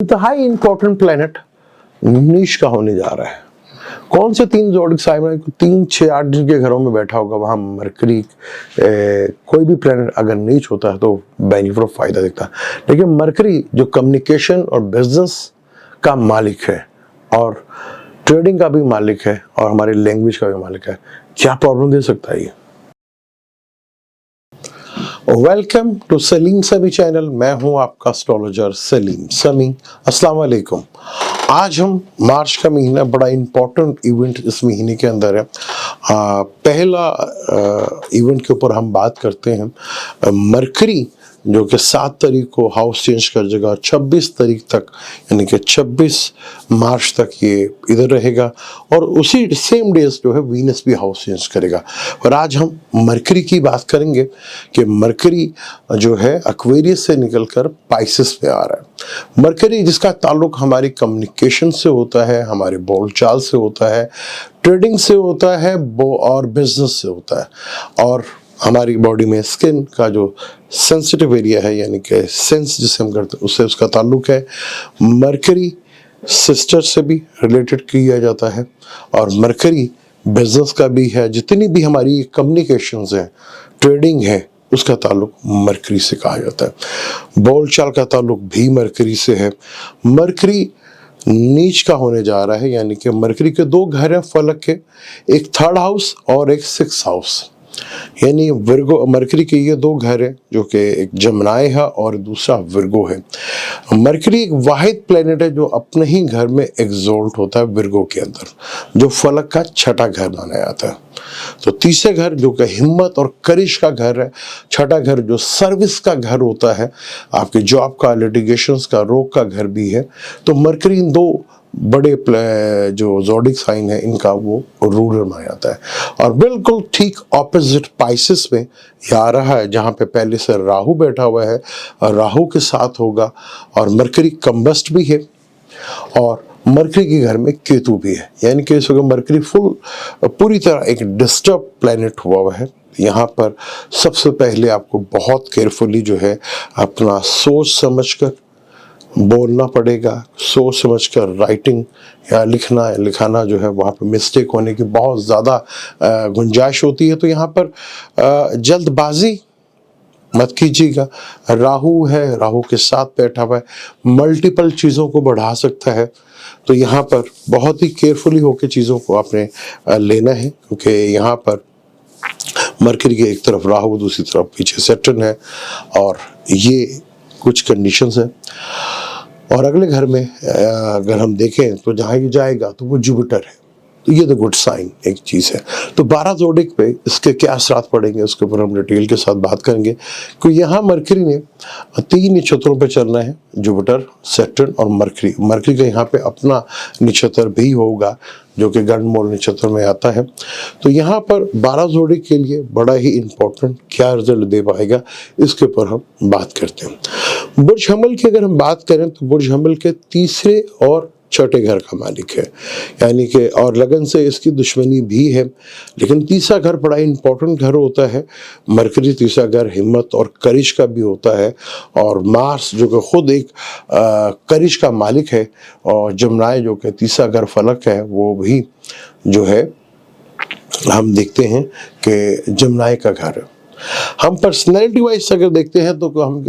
इंतहाई important planet नीच का होने जा रहा है। कौन से तीन जोडिक साइन 3, 6, 8 जिनके घरों में बैठा होगा वहां मरकरी कोई भी प्लेनेट अगर नीच होता है तो बेनिफिट और फायदा देता है। लेकिन मरकरी जो कम्युनिकेशन और बिजनेस का मालिक है और ट्रेडिंग का भी मालिक है और हमारी लैंग्वेज का भी मालिक है, क्या प्रॉब्लम दे सकता है ये? वेलकम टू सलीम समी चैनल। मैं हूं आपका एस्ट्रोलॉजर सलीम समी। अस्सलाम वालेकुम। आज हम मार्च का महीना, बड़ा इंपॉर्टेंट इवेंट इस महीने के अंदर है। पहला इवेंट के ऊपर हम बात करते हैं। मरकरी जो कि 7 तारीख को हाउस चेंज कर जाएगा, 26 तारीख तक यानी कि 26 मार्च तक ये इधर रहेगा और उसी सेम डेज जो है वीनस भी हाउस चेंज करेगा। और आज हम मरकरी की बात करेंगे कि मरकरी जो है एक्वेरियस से निकलकर पाइसेस पे आ रहा है। मरकरी जिसका ताल्लुक हमारी कम्युनिकेशन से होता है, हमारे बोलचाल से होता है, ट्रेडिंग से होता है और बिजनेस से होता है और हमारी बॉडी में स्किन का जो सेंसिटिव एरिया है यानी कि सेंस जिसे हम करते हैं उससे उसका ताल्लुक है। मरकरी सिस्टर से भी रिलेटेड किया जाता है और मरकरी बिजनेस का भी है। जितनी भी हमारी कम्युनिकेशंस हैं, ट्रेडिंग है, उसका ताल्लुक मरकरी से कहा जाता है। बोलचाल का ताल्लुक भी मरकरी से है। मरकरी नीच का होने जा रहा है यानी कि मरकरी के 2 घर हैं फलक के, एक 3rd हाउस और एक 6th हाउस। यानी विर्गो, मरकरी के ये 2 घर हैं जो कि एक जमनाई है और दूसरा विर्गो है। मरकरी एक वाहिद प्लेनेट है जो अपने ही घर में एग्जॉल्ट होता है विर्गो के अंदर, जो फलक का 6ठा घर माना जाता है। तो तीसरे घर जो कि हिम्मत और करिश का घर है, 6ठा घर जो सर्विस का घर होता है, आपके जॉब का, लिटिगेशंस का, रोग का घर भी है। तो मरकरी इन 2 बड़े जो जोडिक साइन है इनका वो रूलर माना जाता है। और बिल्कुल ठीक ऑपोजिट पाइसेस में ये आ रहा है जहाँ पे पहले से राहु बैठा हुआ है और राहु के साथ होगा और मरकरी कंबस्ट भी है और मरकरी के घर में केतु भी है। यानी कि इस वक्त मरकरी पूरी तरह एक डिस्टर्ब प्लेनेट हुआ है। यहाँ पर सबसे पहले आपको बहुत केयरफुली जो है अपना सोच समझकर बोलना पड़ेगा, सोच समझकर राइटिंग या लिखाना जो है वहाँ पर मिस्टेक होने की बहुत ज़्यादा गुंजाइश होती है। तो यहाँ पर जल्दबाजी मत कीजिएगा। राहु है, राहु के साथ बैठा हुआ है, मल्टीपल चीज़ों को बढ़ा सकता है। तो यहाँ पर बहुत ही केयरफुली होकर चीज़ों को आपने लेना है क्योंकि यहाँ पर मरकरी के एक तरफ राहु, दूसरी तरफ पीछे सैटर्न है और ये कुछ कंडीशंस हैं। और अगले घर में अगर हम देखें तो जहाँ ये जाएगा तो वो जुपिटर है, तो ये तो गुड साइन एक चीज़ है। तो 12 जोडिक पे इसके क्या असरात पड़ेंगे उसके ऊपर हम डिटेल के साथ बात करेंगे। क्योंकि यहाँ मरकरी ने 3 नक्षत्रों पे चलना है, जुपिटर, सैटर्न और मरकरी। मरकरी का यहाँ पे अपना नक्षत्र भी होगा जो कि गणमूल नक्षत्र में आता है। तो यहाँ पर 12 जोड़ी के लिए बड़ा ही इम्पोर्टेंट क्या रिजल्ट दे पाएगा इसके ऊपर हम बात करते हैं। बुर्ज हमल की अगर हम बात करें तो बुर्ज हमल के तीसरे और 6ठे घर का मालिक है यानी कि और लगन से इसकी दुश्मनी भी है। लेकिन तीसरा घर बड़ा इंपॉर्टेंट घर होता है। मरकरी तीसरा घर हिम्मत और करिश का भी होता है और मार्स जो कि खुद एक करिश का मालिक है और जमनाई जो कि तीसरा घर फलक है वो भी जो है हम देखते हैं कि जमनाई का घर है। हम पर्सनैलिटी वाइज अगर देखते हैं तो हम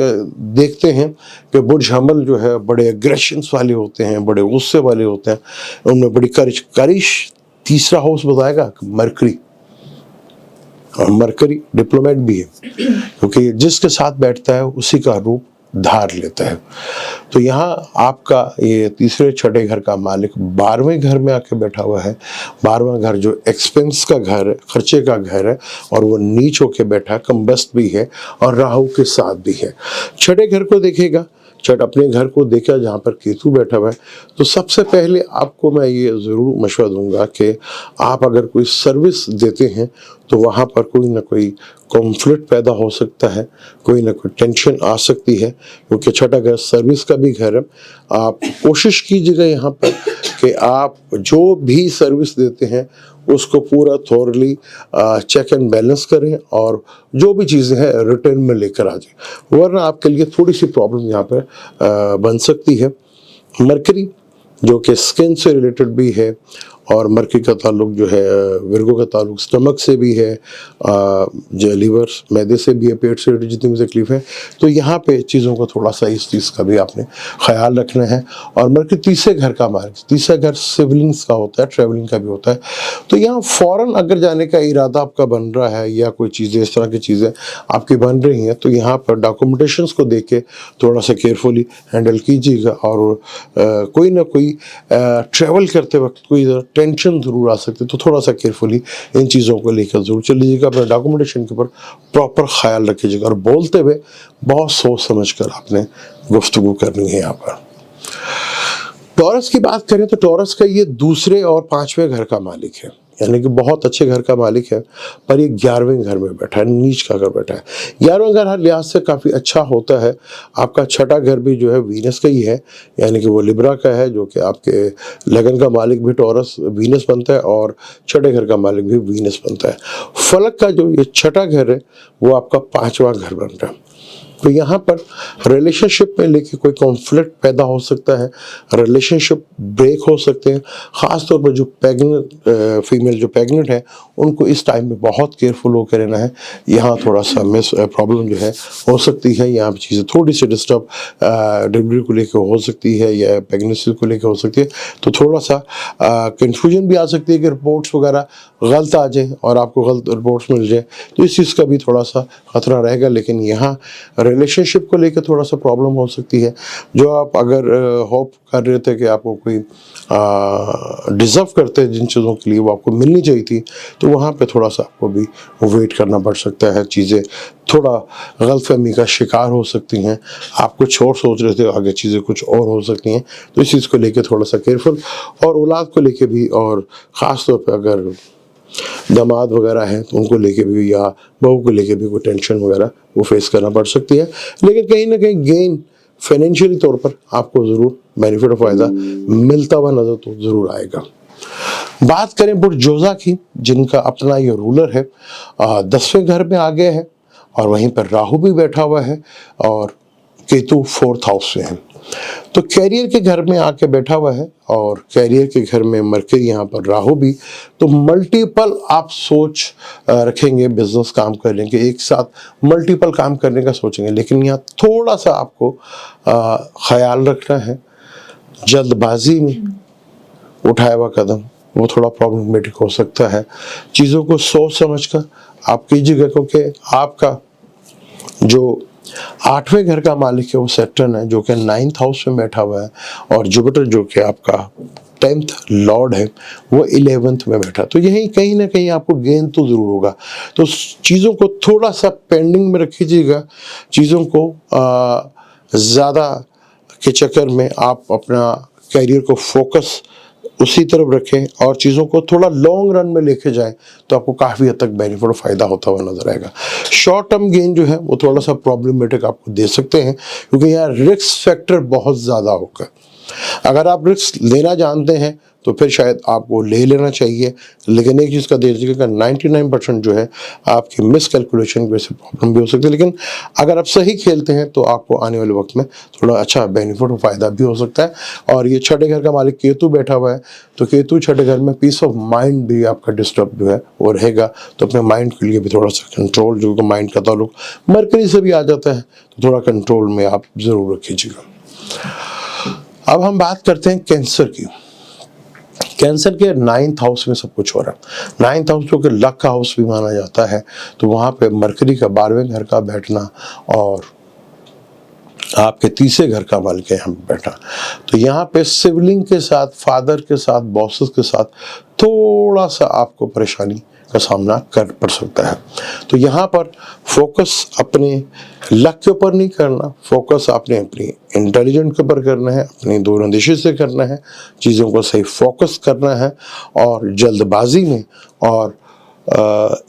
देखते हैं कि बुर्ज हमल जो है बड़े एग्रेशंस वाले होते हैं, बड़े गुस्से वाले होते हैं, उनमें बड़ी करिश तीसरा हाउस बताएगा मरकरी और मरकरी डिप्लोमेट भी है क्योंकि जिसके साथ बैठता है उसी का रूप धार लेता है। तो यहाँ आपका ये तीसरे 6ठे घर का मालिक 12वें घर में आके बैठा हुआ है। 12वां घर जो एक्सपेंस का घर है, खर्चे का घर है और वो नीच होके बैठा है, कंबस्ट भी है और राहु के साथ भी है। 6ठे घर को देखेगा, अपने घर को देखा जहाँ पर केतु बैठा हुआ है। तो सबसे पहले आपको मैं ये ज़रूर मशवरा दूंगा कि आप अगर कोई सर्विस देते हैं तो वहाँ पर कोई ना कोई कॉन्फ्लिक्ट पैदा हो सकता है, कोई ना कोई टेंशन आ सकती है क्योंकि 6ठा घर सर्विस का भी घर है। आप कोशिश कीजिएगा यहाँ पर कि आप जो भी सर्विस देते हैं उसको पूरा थॉरली चेक एंड बैलेंस करें और जो भी चीज़ें हैं रिटर्न में लेकर आ जाए, वरना आपके लिए थोड़ी सी प्रॉब्लम यहाँ पर बन सकती है। मरकरी जो कि स्किन से रिलेटेड भी है, और मरकरी का ताल्लुक जो है विर्गो का ताल्लुक स्टमक से भी है, जो लीवर मैदे से भी है, पेट से रिलेटेड जितनी भी तकलीफ है। तो यहाँ पे चीज़ों को थोड़ा सा इस चीज़ का भी आपने ख्याल रखना है। और मरकरी तीसरे घर का मार्ग, तीसरा घर सिबलिंग्स का होता है, ट्रैवलिंग का भी होता है। तो यहाँ फ़ौरन अगर जाने का इरादा आपका बन रहा है या कोई चीज़ें इस तरह की चीज़ें आपकी बन रही हैं, तो यहाँ पर डॉक्यूमेंटेशंस को देख के थोड़ा सा केयरफुली हैंडल कीजिएगा। और कोई ना कोई ट्रैवल करते वक्त कोई टेंशन ज़रूर आ सकती है, तो थोड़ा सा केयरफुली इन चीज़ों को लेकर ज़रूर चलिएगा। अपने डॉक्यूमेंटेशन के ऊपर प्रॉपर ख्याल रखिएगा, और बोलते हुए बहुत सोच समझ कर आपने गुफ्तगू करनी है। यहाँ पर टॉरस की बात करें तो टॉरस का ये दूसरे और पांचवें घर का मालिक है, यानी कि बहुत अच्छे घर का मालिक है, पर ये 11वें घर में बैठा है, नीच का घर बैठा है। 11वां घर हर लिहाज से काफ़ी अच्छा होता है। आपका छठा घर भी जो है वीनस का ही है, यानी कि वो लिब्रा का है, जो कि आपके लगन का मालिक भी टॉरस वीनस बनता है, और छठे घर का मालिक भी वीनस बनता है। फलक का जो ये छठा घर है वो आपका 5वां घर बन रहा है। तो यहाँ पर रिलेशनशिप में लेके कोई कॉन्फ्लिक्ट पैदा हो सकता है, रिलेशनशिप ब्रेक हो सकते हैं। ख़ास तौर पर जो प्रेग्नेंट फीमेल जो प्रेग्नेंट है, उनको इस टाइम में बहुत केयरफुल होकर रहना है। यहाँ थोड़ा सा मिस प्रॉब्लम जो है हो सकती है, यहाँ पर चीज़ें थोड़ी सी डिस्टर्ब डिलीवरी को लेकर हो सकती है या प्रेगनेंसी को लेकर हो सकती है। तो थोड़ा सा कन्फ्यूजन भी आ सकती है कि रिपोर्ट्स वगैरह गलत आ जाए और आपको गलत रिपोर्ट्स मिल जाए, तो इस चीज़ का भी थोड़ा सा खतरा रहेगा। लेकिन यहाँ रिलेशनशिप को लेकर थोड़ा सा प्रॉब्लम हो सकती है। जो आप अगर होप कर रहे थे कि आपको कोई डिज़र्व करते हैं जिन चीज़ों के लिए वो आपको मिलनी चाहिए थी, तो वहाँ पे थोड़ा सा आपको भी वेट करना पड़ सकता है। चीज़ें थोड़ा गलतफहमी का शिकार हो सकती हैं। आप कुछ और सोच रहे थे, आगे चीज़ें कुछ और हो सकती हैं। तो इस चीज़ को लेकर थोड़ा सा केयरफुल, और औलाद को लेकर भी, और ख़ास तौर पर अगर दामाद वगैरह हैं तो उनको लेके भी या बहू को लेके भी कोई टेंशन वगैरह वो फेस करना पड़ सकती है। लेकिन कहीं ना कहीं गेन फाइनेंशियली तौर पर आपको ज़रूर बेनिफिट और फ़ायदा मिलता हुआ नज़र तो ज़रूर आएगा। बात करें बुर्जोज़ा की, जिनका अपना ये रूलर है, 10वें घर में आ गया है, और वहीं पर राहु भी बैठा हुआ है, और केतु 4th हाउस में है। तो कैरियर के घर में आके बैठा हुआ है, और कैरियर के घर में मरकरी, यहाँ पर राहु भी। तो मल्टीपल आप सोच रखेंगे, बिजनेस काम करेंगे, एक साथ मल्टीपल काम करने का सोचेंगे। लेकिन यहाँ थोड़ा सा आपको ख्याल रखना है, जल्दबाजी में उठाया हुआ कदम वो थोड़ा प्रॉब्लमेटिक हो सकता है। चीज़ों को सोच समझ कर आप कीजिएगा, क्योंकि आपका जो 8वें घर का मालिक है वो सैटर्न है, जो कि 9th हाउस में बैठा हुआ है, और जुपिटर जो कि आपका 10th लॉर्ड है वो 11th में बैठा। तो यही कहीं ना कहीं आपको गेन तो ज़रूर होगा। तो चीज़ों को थोड़ा सा पेंडिंग में रखिएगा। चीज़ों को ज़्यादा के चक्कर में आप अपना कैरियर को फोकस उसी तरफ रखें, और चीज़ों को थोड़ा लॉन्ग रन में लेके जाएं, तो आपको काफ़ी हद तक बेनिफिट और फ़ायदा होता हुआ नजर आएगा। शॉर्ट टर्म गेन जो है वो थोड़ा सा प्रॉब्लमेटिक आपको दे सकते हैं, क्योंकि यहाँ रिस्क फैक्टर बहुत ज़्यादा होगा। अगर आप रिस्क लेना जानते हैं तो फिर शायद आपको ले लेना चाहिए। लेकिन एक चीज़ का देख लीजिएगा, 99% जो है आपकी मिस कैलकुलेशन की वजह से प्रॉब्लम भी हो सकती है। लेकिन अगर आप सही खेलते हैं तो आपको आने वाले वक्त में थोड़ा अच्छा बेनिफिट और फ़ायदा भी हो सकता है। और ये छठे घर का मालिक केतु बैठा हुआ है, तो केतु छठे घर में पीस ऑफ माइंड भी आपका डिस्टर्ब जो है वो रहेगा। तो अपने माइंड के लिए भी थोड़ा सा कंट्रोल, जो माइंड का ताल्लुक मरकरी से भी आ जाता है, तो थोड़ा कंट्रोल में आप ज़रूर रखिएगा। अब हम बात करते हैं कैंसर की। कैंसर के 9th हाउस में सब कुछ हो रहा है। 9th हाउस जो कि लक का हाउस भी माना जाता है, तो वहाँ पे मरकरी का 12वें घर का बैठना, और आपके तीसरे घर का मालिक है यहाँ पे बैठा। तो यहाँ पे सिबलिंग के साथ, फादर के साथ, बॉसेस के साथ थोड़ा सा आपको परेशानी का सामना कर पड़ सकता है। तो यहाँ पर फोकस अपने लक के ऊपर नहीं करना, फोकस आपने अपनी इंटेलिजेंट के ऊपर करना है, अपनी दूरंदेशी से करना है, चीज़ों को सही फोकस करना है। और जल्दबाजी में और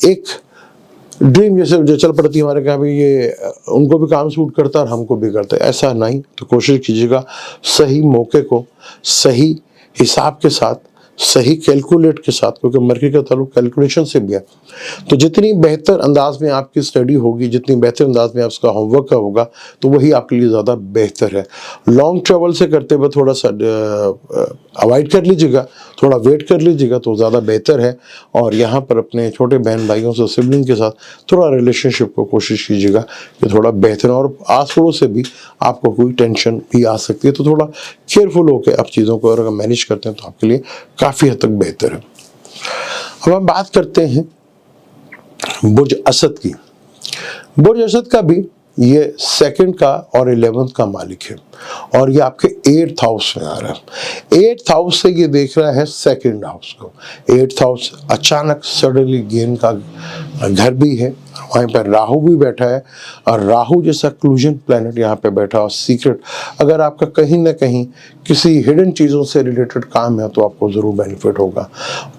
एक ड्रीम जैसे जो चल पड़ती है हमारे, कहा भी ये उनको भी काम सूट करता है और हमको भी करता है, ऐसा नहीं। तो कोशिश कीजिएगा सही मौके को सही हिसाब के साथ सही कैलकुलेट के साथ, क्योंकि मरकरी का ताल्लुक कैलकुलेशन से भी है, तो जितनी बेहतर अंदाज में आपकी स्टडी होगी, जितनी बेहतर अंदाज में आपका होमवर्क का होगा, तो वही आपके लिए ज़्यादा बेहतर है। लॉन्ग ट्रैवल से करते हुए थोड़ा सा अवॉइड कर लीजिएगा, थोड़ा वेट कर लीजिएगा तो ज़्यादा बेहतर है। और यहाँ पर अपने छोटे बहन भाइयों से, सिबलिंग के साथ थोड़ा रिलेशनशिप को कोशिश कीजिएगा कि थोड़ा बेहतर, और आस पड़ोस से भी आपको कोई टेंशन भी आ सकती है, तो थोड़ा केयरफुल होकर आप चीज़ों को अगर मैनेज करते हैं तो आपके लिए काफ़ी हद तक बेहतर है। अब हम बात करते हैं बुर्ज असद की। बुर्ज असद का भी ये सेकंड का और 11th का मालिक है, और ये आपके 8th हाउस में आ रहा है। 8th हाउस से ये देख रहा है सेकंड हाउस को। 8th हाउस अचानक सडनली गेन का घर भी है, वहीं पर राहु भी बैठा है, और राहु जैसा क्लूजन प्लैनेट यहाँ पे बैठा, और सीक्रेट अगर आपका कहीं ना कहीं किसी हिडन चीज़ों से रिलेटेड काम है तो आपको ज़रूर बेनिफिट होगा।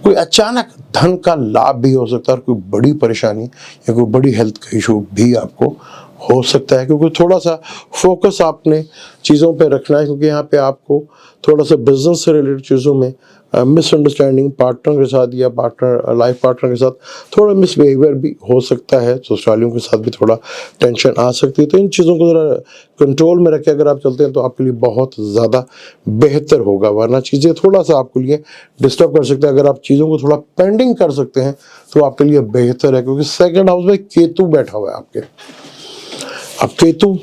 कोई अचानक धन का लाभ भी हो सकता है, और कोई बड़ी परेशानी या कोई बड़ी हेल्थ का इशू भी आपको हो सकता है, क्योंकि थोड़ा सा फोकस आपने चीज़ों पे रखना है, क्योंकि यहाँ पे आपको थोड़ा सा बिजनेस से रिलेटेड चीज़ों में मिसअंडरस्टैंडिंग पार्टनर के साथ या लाइफ पार्टनर के साथ थोड़ा मिसबिहेवियर भी हो सकता है, ससुरालियों के साथ भी थोड़ा टेंशन आ सकती है। तो इन चीज़ों को ज़रा कंट्रोल में रख के अगर आप चलते हैं तो आपके लिए बहुत ज़्यादा बेहतर होगा, वरना चीज़ें थोड़ा सा आपके लिए डिस्टर्ब कर सकते हैं। अगर आप चीज़ों को थोड़ा पेंडिंग कर सकते हैं तो आपके लिए बेहतर है, क्योंकि सेकेंड हाउस में केतु बैठा हुआ है आपके। अब केतु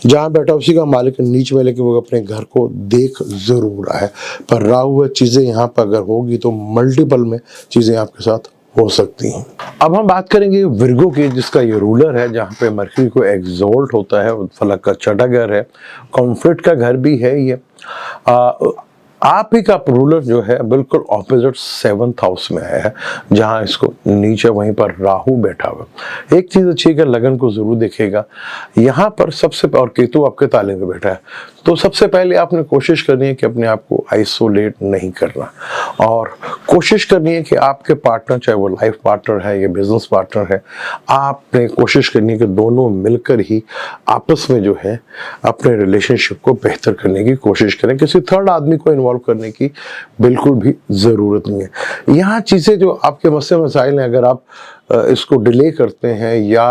जहाँ बैठा उसी का मालिक नीच में, लेकिन वो अपने घर को देख जरूर रहा है, पर राहु चीज़ें यहाँ पर अगर होगी तो मल्टीपल में चीज़ें आपके साथ हो सकती हैं। अब हम बात करेंगे विर्गो की, जिसका ये रूलर है, जहाँ पे मरकरी को एग्जॉल्ट होता है, फलक का छठा घर है, कॉन्फ्लिक्ट का घर भी है ये। आप ही का रूलर जो है बिल्कुल ऑपोजिट 7th हाउस में है, जहां इसको नीचे वहीं पर राहु बैठा हुआ। एक चीज अच्छी है कि लगन को जरूर देखेगा यहाँ पर सबसे, और केतु आपके ताले में बैठा है, तो सबसे पहले आपने कोशिश करनी है कि अपने आप को आइसोलेट नहीं करना, और कोशिश करनी है कि आपके पार्टनर, चाहे वो लाइफ पार्टनर है या बिजनेस पार्टनर है, आपने कोशिश करनी है कि दोनों मिलकर ही आपस में जो है अपने रिलेशनशिप को बेहतर करने की कोशिश करें। किसी थर्ड आदमी को इन्वॉल्व करने की बिल्कुल भी ज़रूरत नहीं है। यहाँ चीज़ें जो आपके मसले मसाइल हैं, अगर आप इसको डिले करते हैं या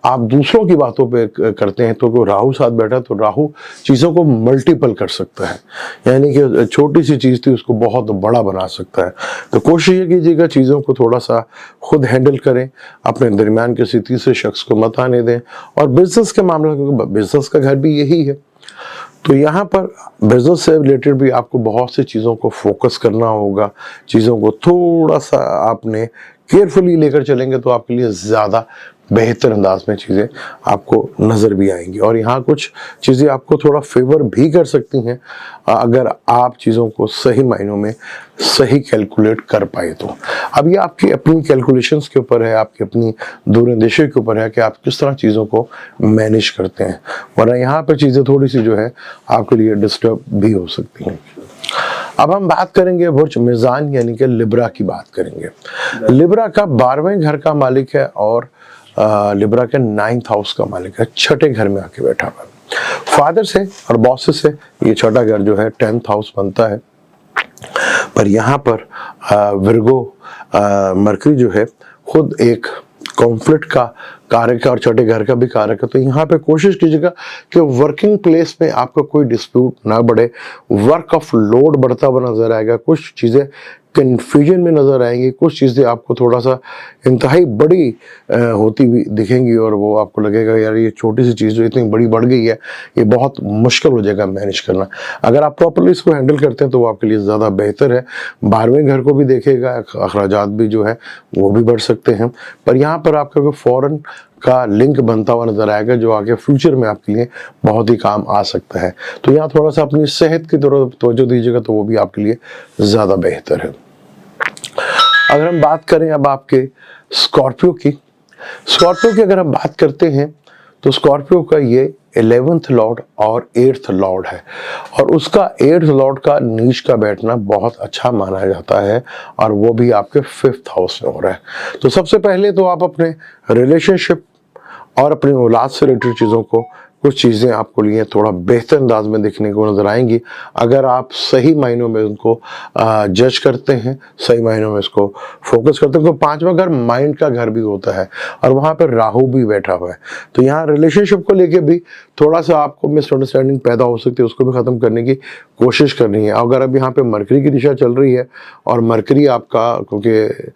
आप दूसरों की बातों पे करते हैं, तो राहु साथ बैठा तो राहु चीज़ों को मल्टीपल कर सकता है, यानी कि छोटी सी चीज़ थी उसको बहुत बड़ा बना सकता है। तो कोशिश ये कीजिएगा चीज़ों को थोड़ा सा खुद हैंडल करें, अपने दरमियान किसी तीसरे शख्स को मत आने दें। और बिजनेस के मामले, क्योंकि बिजनेस का घर भी यही है, तो यहाँ पर बिजनेस से रिलेटेड भी आपको बहुत सी चीज़ों को फोकस करना होगा, चीज़ों को थोड़ा सा आपने केयरफुली लेकर चलेंगे तो आपके लिए ज़्यादा बेहतर अंदाज में चीज़ें आपको नज़र भी आएंगी। और यहाँ कुछ चीज़ें आपको थोड़ा फेवर भी कर सकती हैं अगर आप चीज़ों को सही मायनों में सही कैलकुलेट कर पाए तो। अब ये आपकी अपनी कैलकुलेशंस के ऊपर है, आपकी अपनी दूरंदेशी के ऊपर है कि आप किस तरह चीज़ों को मैनेज करते हैं, वरना यहाँ पर चीज़ें थोड़ी सी जो है आपके लिए डिस्टर्ब भी हो सकती हैं। अब हम बात करेंगे बुर्ज मीज़ान यानी कि लिब्रा की बात करेंगे। लिब्रा का 12वें घर का मालिक है, और लिब्रा के 9th हाउस का मालिक है, छठे घर में आके बैठा हुआ है। फादर से और बॉसेस से ये छठा घर जो है 10th हाउस बनता है, पर यहाँ पर विर्गो मरकरी जो है खुद एक कॉन्फ्लिक्ट का कारक है और छठे घर का भी कारक है। तो यहाँ पे कोशिश कीजिएगा कि वर्किंग प्लेस में आपका कोई डिस्प्यूट ना बढ़े, वर्क ऑफ लोड बढ़ता हुआ नजर आएगा, कुछ चीज़ें कन्फ्यूजन में नज़र आएंगी, कुछ चीज़ें आपको थोड़ा सा इंतहाई बड़ी होती हुई दिखेंगी, और वो आपको लगेगा यार ये छोटी सी चीज़ जो इतनी बड़ी बढ़ गई है, ये बहुत मुश्किल हो जाएगा मैनेज करना। अगर आप प्रॉपर्ली इसको हैंडल करते हैं तो वो आपके लिए ज़्यादा बेहतर है। 12वें घर को भी देखेगा, अखराजात भी जो है वो भी बढ़ सकते हैं, पर यहाँ पर आपका कोई फ़ौरन का लिंक बनता हुआ नजर आएगा जो आगे फ्यूचर में आपके लिए बहुत ही काम आ सकता है। तो यहाँ थोड़ा सा अपनी सेहत की तरफ तवज्जो दीजिएगा तो वो भी आपके लिए ज़्यादा बेहतर है। अगर हम बात करें अब आपके स्कॉर्पियो की अगर हम बात करते हैं तो स्कॉर्पियो का ये 11th लॉर्ड और 8th लॉर्ड है, और उसका 8th लॉर्ड का नीच का बैठना बहुत अच्छा माना जाता है, और वो भी आपके 5th हाउस में हो रहा है। तो सबसे पहले तो आप अपने रिलेशनशिप और अपनी औलाद से रिलेटेड चीज़ों को कुछ चीज़ें आपको लिए थोड़ा बेहतर अंदाज में देखने को नज़र आएंगी अगर आप सही मायनों में उनको जज करते हैं, सही मायनों में इसको फोकस करते हैं। तो पांचवा घर माइंड का घर भी होता है और वहाँ पर राहु भी बैठा हुआ है। तो यहाँ रिलेशनशिप को लेके भी थोड़ा सा आपको मिसअंडरस्टैंडिंग पैदा हो सकती है, उसको भी ख़त्म करने की कोशिश करनी है। अगर अब यहाँ पे मरकरी की दिशा चल रही है और मरकरी आपका क्योंकि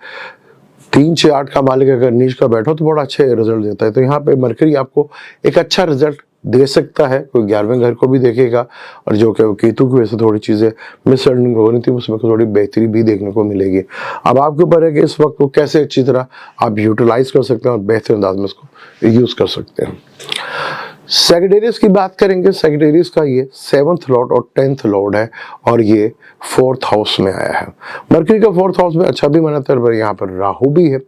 3 से 8 का मालिक अगर नीच का बैठो तो बड़ा अच्छे रिजल्ट देता है। तो यहाँ पे मरकरी आपको एक अच्छा रिजल्ट दे सकता है। कोई 11वें घर को भी देखेगा और जो कि केतु की वजह से थोड़ी चीज़ें मिसअंडरस्टैंडिंग हो रही थी उसमें थोड़ी बेहतरी भी देखने को मिलेगी। अब आपके ऊपर है कि इस वक्त को कैसे अच्छी तरह आप यूटिलाइज कर सकते हैं और बेहतर अंदाज में इसको यूज़ कर सकते हैं। सेक्रेटेरियस की बात करेंगे। सेक्रेटेरियस का ये 7th लॉर्ड और 10th लॉर्ड है और ये 4th हाउस में आया है। मरकरी का 4th हाउस में अच्छा भी माना पर यहाँ पर राहु भी है।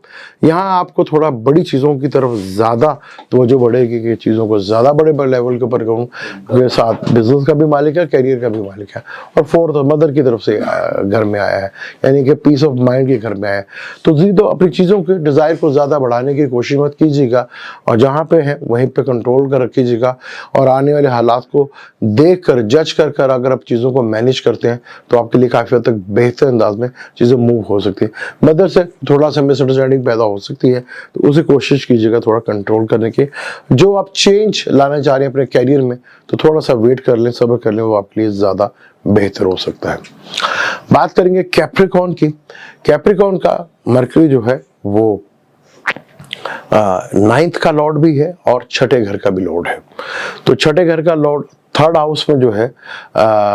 यहाँ आपको थोड़ा बड़ी चीज़ों की तरफ ज़्यादा तवज्जो बढ़ेगी कि चीज़ों को ज़्यादा बड़े लेवल के ऊपर कहूँ के साथ बिजनेस का भी मालिक है, करियर का भी मालिक है और 4th मदर की तरफ से घर में आया है, यानी कि पीस ऑफ माइंड के घर में आया है। तो जी तो अपनी चीज़ों के डिज़ायर को ज़्यादा बढ़ाने की कोशिश मत कीजिएगा और जहाँ पे है वहीं पे कंट्रोल कर रखिएगा और आने वाले हालात को देख कर जज कर अगर आप चीज़ों को मैनेज करते हैं तो आपके लिए काफ़ी हद तक बेहतर अंदाज में चीज़ें मूव हो सकती है। मदर से थोड़ा सा मिसअंडरस्टैंडिंग पैदा हो सकती है तो उसे कोशिश कीजिएगा थोड़ा कंट्रोल करने की। जो आप चेंज लाना चाह रहे हैं अपने कैरियर में तो थोड़ा सा वेट कर लें, सब्र कर लें, वो आपके लिए ज़्यादा बेहतर हो सकता है। बात करेंगे कैप्रिकॉर्न की। कैप्रिकॉर्न का मरकरी जो है वो 9th का लॉर्ड भी है और छठे घर का भी लॉर्ड है। तो छठे घर का लॉर्ड 3rd हाउस में जो है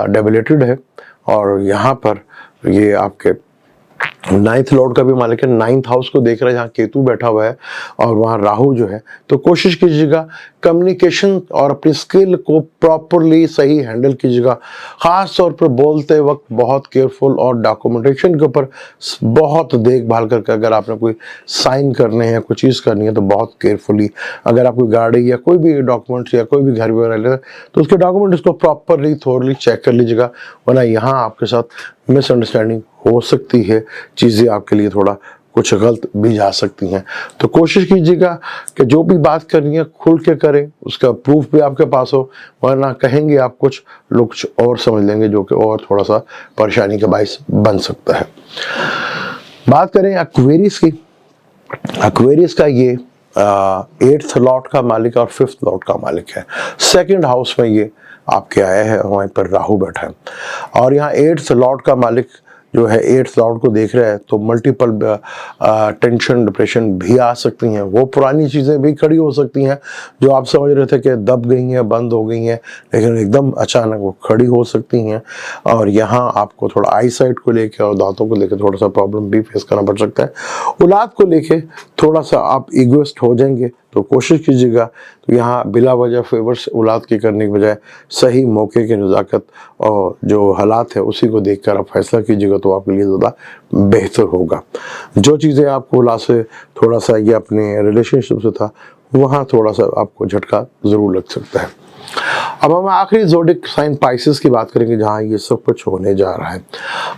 डेबिलेटेड है और यहाँ पर ये आपके 9th लॉर्ड का भी मालिक है। 9th हाउस को देख रहा है जहाँ केतु बैठा हुआ है और वहाँ राहु जो है। तो कोशिश कीजिएगा कम्युनिकेशन और अपनी स्किल को प्रॉपरली सही हैंडल कीजिएगा। ख़ास तौर पर बोलते वक्त बहुत केयरफुल और डॉक्यूमेंटेशन के ऊपर बहुत देखभाल करके अगर आपने कोई साइन करने हैं, कोई चीज़ करनी है तो बहुत केयरफुली अगर आप कोई गाड़ी या कोई भी डॉक्यूमेंट्स या कोई भी घर वगैरह लेते हैं तो उसके डॉक्यूमेंट्स को प्रॉपरली थोरली चेक कर लीजिएगा, वरना यहाँ आपके साथ मिसअंडरस्टैंडिंग हो सकती है, चीज़ें आपके लिए थोड़ा कुछ गलत भी जा सकती हैं। तो कोशिश कीजिएगा कि जो भी बात करनी है खुल के करें, उसका प्रूफ भी आपके पास हो, वरना कहेंगे आप कुछ लोग कुछ और समझ लेंगे जो कि और थोड़ा सा परेशानी का बायस बन सकता है। बात करें एक्वेरियस की। एक्वेरियस का ये 8th लॉर्ड का मालिक और 5th लॉर्ड का मालिक है। 2nd हाउस में ये आपके आया है, वहीं पर राहु बैठा है और यहाँ 8th लॉर्ड का मालिक जो है 8th लॉर्ड को देख रहा है तो मल्टीपल टेंशन डिप्रेशन भी आ सकती हैं। वो पुरानी चीज़ें भी खड़ी हो सकती हैं जो आप समझ रहे थे कि दब गई हैं, बंद हो गई हैं, लेकिन एकदम अचानक वो खड़ी हो सकती हैं और यहाँ आपको थोड़ा आई साइट को लेके और दांतों को लेके थोड़ा सा प्रॉब्लम भी फेस करना पड़ सकता है। औलाद को लेके थोड़ा सा आप इगोइस्ट हो जाएंगे तो कोशिश कीजिएगा तो यहाँ बिला वजह फेवर्स औलाद की करने के बजाय सही मौके की नज़ाकत और जो हालात है उसी को देखकर आप फैसला कीजिएगा तो आपके लिए ज़्यादा बेहतर होगा। जो चीज़ें आपको औलाद से थोड़ा सा ये अपने रिलेशनशिप से था वहाँ थोड़ा सा आपको झटका ज़रूर लग सकता है। अब हम आखिरी ज़ोडिक साइन पाइसेस की बात करेंगे जहाँ ये सब कुछ होने जा रहा है।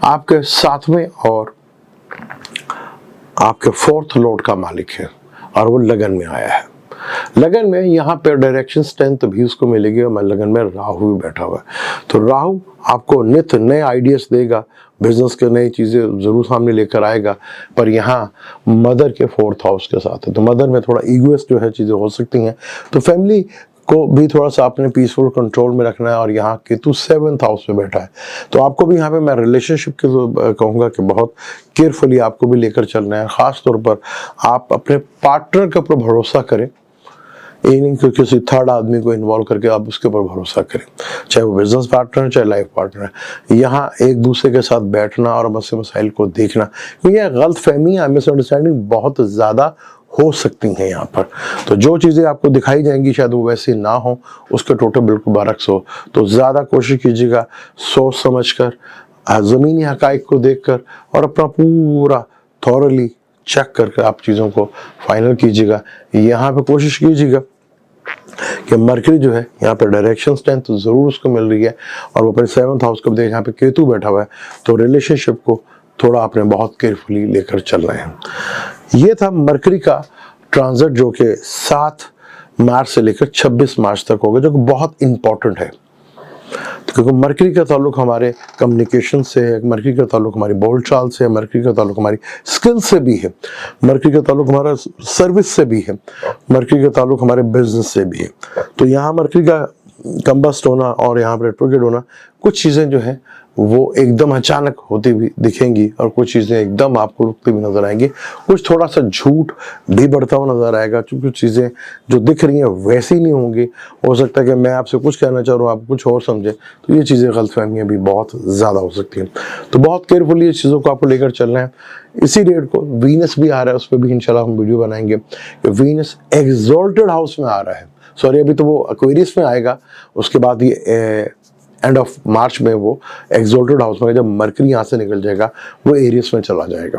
आपके 7वें और आपके 4th लॉर्ड का मालिक है और वो लगन में आया है। लगन में यहाँ पे डायरेक्शन स्ट्रेंथ भी उसको मिलेगी और लगन में राहु भी बैठा हुआ है। तो राहु आपको नित्य नए आइडियाज देगा, बिजनेस के नई चीज़ें ज़रूर सामने लेकर आएगा, पर यहाँ मदर के 4th हाउस के साथ है तो मदर में थोड़ा ईगोइस्ट जो है चीज़ें हो सकती हैं। तो फैमिली को भी थोड़ा सा अपने पीसफुल कंट्रोल में रखना है और यहाँ केतु 7th हाउस में बैठा है तो आपको भी यहाँ पे मैं रिलेशनशिप के कहूँगा कि बहुत केयरफुली आपको भी लेकर चलना है। ख़ास तौर पर आप अपने पार्टनर के ऊपर भरोसा करें, ये नहीं कि किसी 3rd आदमी को इन्वॉल्व करके आप उसके ऊपर भरोसा करें, चाहे वो बिजनेस पार्टनर चाहे लाइफ पार्टनर। यहाँ एक दूसरे के साथ बैठना और मसले मसाइल को देखना, क्योंकि यह गलत फहमियाँ मिसअंडरस्टैंडिंग बहुत ज़्यादा हो सकती हैं यहाँ पर। तो जो चीज़ें आपको दिखाई जाएंगी शायद वो वैसे ना हो, उसके टोटल बिल्कुल बरक्स हो। तो ज़्यादा कोशिश कीजिएगा सोच समझ कर, ज़मीनी हक़ाइक़ को देख कर और अपना पूरा थॉरली चेक करके आप चीज़ों को फाइनल कीजिएगा। यहाँ पे कोशिश कीजिएगा कि मरकरी जो है यहाँ पे डायरेक्शन स्ट्रेंथ तो ज़रूर उसको मिल रही है और वो अपने 7th हाउस को देख यहाँ पे केतु बैठा हुआ है तो रिलेशनशिप को थोड़ा आपने बहुत केयरफुली लेकर चल रहे हैं। ये था मरकरी का ट्रांजिट जो कि 7 मार्च से लेकर 26 मार्च तक होगा, जो कि बहुत इंपॉर्टेंट है। क्योंकि मरकरी का ताल्लुक हमारे कम्युनिकेशन से है, मरकरी का ताल्लुक हमारी बोलचाल से है, मरकरी का ताल्लुक हमारी स्किल से भी है, मरकरी का ताल्लुक हमारा सर्विस से भी है, मरकरी का ताल्लुक हमारे बिजनेस से भी है। तो यहाँ मरकरी का कंबस्ट होना और यहाँ पर रेट्रोग्रेड होना, कुछ चीज़ें जो है वो एकदम अचानक होती हुई दिखेंगी और कुछ चीज़ें एकदम आपको रुकती हुई नजर आएंगी। कुछ थोड़ा सा झूठ भी बढ़ता हुआ नजर आएगा, क्योंकि कुछ चीज़ें जो दिख रही हैं वैसी नहीं होंगी। हो सकता है कि मैं आपसे कुछ कहना चाह रहा हूँ, आप कुछ और समझे, तो ये चीज़ें गलतफहमियाँ भी बहुत ज़्यादा हो सकती हैं। तो बहुत केयरफुली ये चीज़ों को आपको लेकर चलना है। इसी डेट को वीनस भी आ रहा है, उस पर भी इंशाल्लाह हम वीडियो बनाएंगे कि वीनस एक्सॉल्टेड हाउस में आ रहा है। सॉरी, अभी तो वो एक्वेरियस में आएगा, उसके बाद ये एंड ऑफ मार्च में वो एक्सॉल्टेड हाउस में, जब मरकरी यहाँ से निकल जाएगा वो एरियस में चला जाएगा।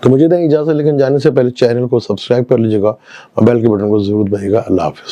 तो मुझे दें इजाज़त, लेकिन जाने से पहले चैनल को सब्सक्राइब कर लीजिएगा और बेल के बटन को जरूर दबाइएगा। अल्लाह हाफिज़।